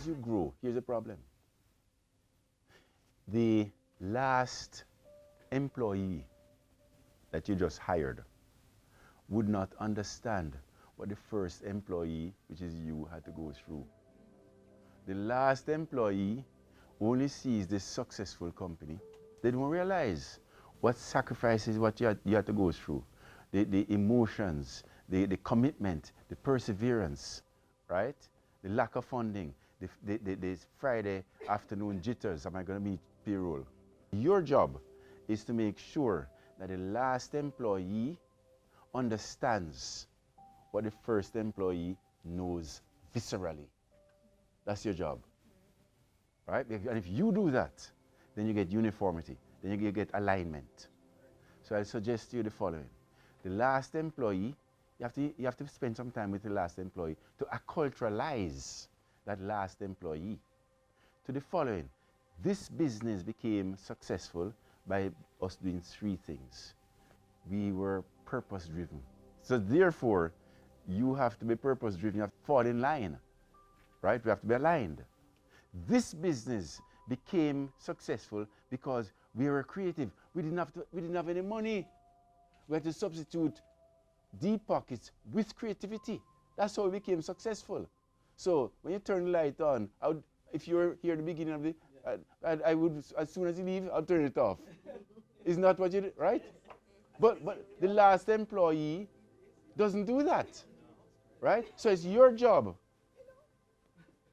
as you grow, here's the problem. The last employee that you just hired would not understand what the first employee, which is you, had to go through. The last employee only sees the successful company. They don't realize what sacrifices, what you had to go through, the emotions, the commitment, the perseverance, right? The lack of funding, the Friday afternoon jitters, am I going to meet payroll? Your job is to make sure that the last employee understands what the first employee knows viscerally. That's your job, right? And if you do that, then you get uniformity, then you get alignment. So I suggest to you the following. The last employee, you have to spend some time with the last employee to acculturalize that last employee to the following. This business became successful by us doing three things. We were purpose-driven. So therefore, you have to be purpose-driven. You have to fall in line, right? We have to be aligned. This business became successful because we were creative. We didn't have any money. We had to substitute deep pockets with creativity. That's how we became successful. So when you turn the light on, if you were here at the beginning of the, I would, as soon as you leave, I'll turn it off. Isn't that what you did, right? But the last employee doesn't do that, right? So it's your job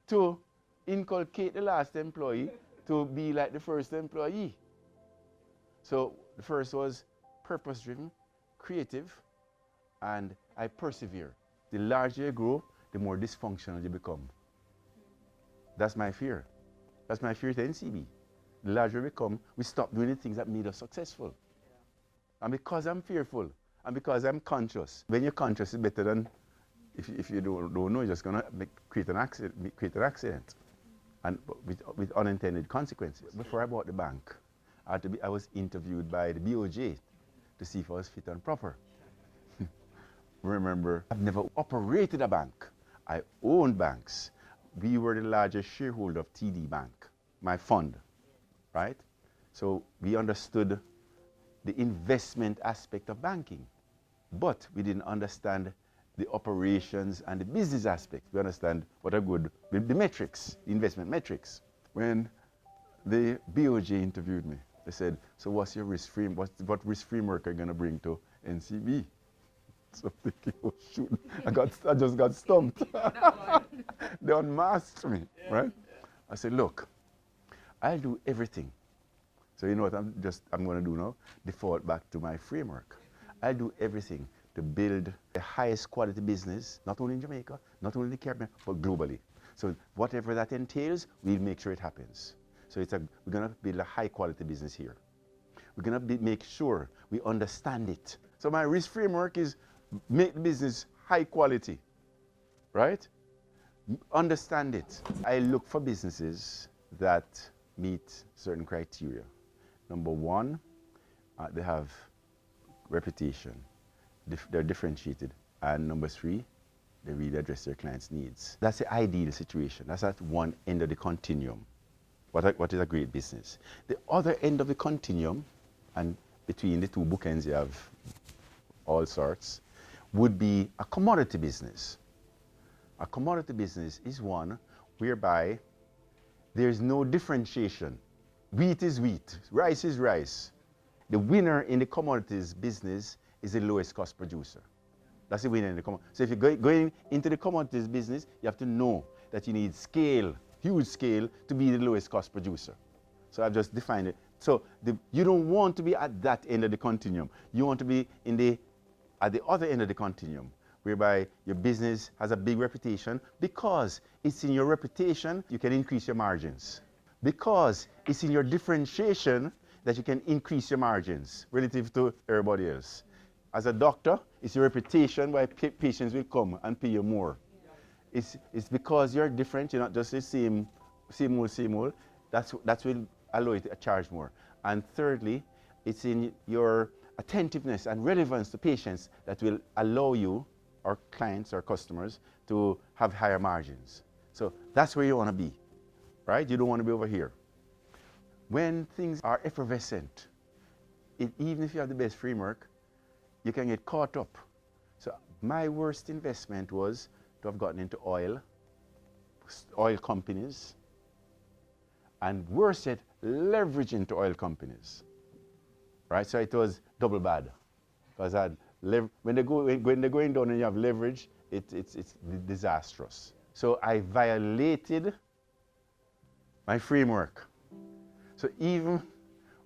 to inculcate the last employee to be like the first employee. So the first was purpose-driven, creative, and I persevere. The larger you grow, the more dysfunctional you become. That's my fear. That's my fear at NCB. The larger we become, we stop doing the things that made us successful. And because I'm fearful, and because I'm conscious, when you're conscious, it's better than if you don't know, you're just going to create an accident, and with unintended consequences. Before I bought the bank, I was interviewed by the BOJ to see if I was fit and proper. Remember, I've never operated a bank. I own banks. We were the largest shareholder of TD Bank, my fund, right? So we understood the investment aspect of banking, but we didn't understand the operations and the business aspect. We understand what are good, the metrics, the investment metrics. When the BOJ interviewed me, they said, so what's your risk framework? What risk framework are you going to bring to NCB? So I'm thinking, oh shoot, I just got stumped. They unmasked me, right? I said, look, I'll do everything. So you know what I'm going to do now? Default back to my framework. I'll do everything to build the highest quality business, not only in Jamaica, not only in the Caribbean, but globally. So whatever that entails, we'll make sure it happens. So we're going to build a high quality business here. We're going to make sure we understand it. So my risk framework is make the business high quality, right? Understand it. I look for businesses that meet certain criteria. Number one, they have reputation. They're differentiated. And number three, they really address their clients' needs. That's the ideal situation. That's at one end of the continuum. What is a great business? The other end of the continuum, and between the two bookends you have all sorts, would be a commodity business. A commodity business is one whereby there's no differentiation. Wheat is wheat, rice is rice. The winner in the commodities business is the lowest cost producer. That's the winner in the commodity. So if you're going into the commodities business, you have to know that you need scale, huge scale, to be the lowest cost producer. So I've just defined it. So you don't want to be at that end of the continuum. You want to be at the other end of the continuum, whereby your business has a big reputation. Because it's in your reputation, you can increase your margins. Because it's in your differentiation that you can increase your margins relative to everybody else. As a doctor, it's your reputation why patients will come and pay you more. It's because you're different, you're not just the same old. That will allow you to charge more. And thirdly, it's in your attentiveness and relevance to patients that will allow you, or clients or customers, to have higher margins. So that's where you want to be, right? You don't want to be over here. When things are effervescent, even if you have the best framework, you can get caught up. So my worst investment was to have gotten into oil companies, and worse yet, leverage into oil companies, right? So it was double bad, because when they're going down and you have leverage, it's disastrous. So I violated my framework. So even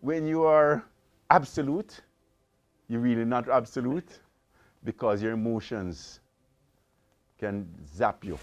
when you are absolute, you're really not absolute, because your emotions can zap you.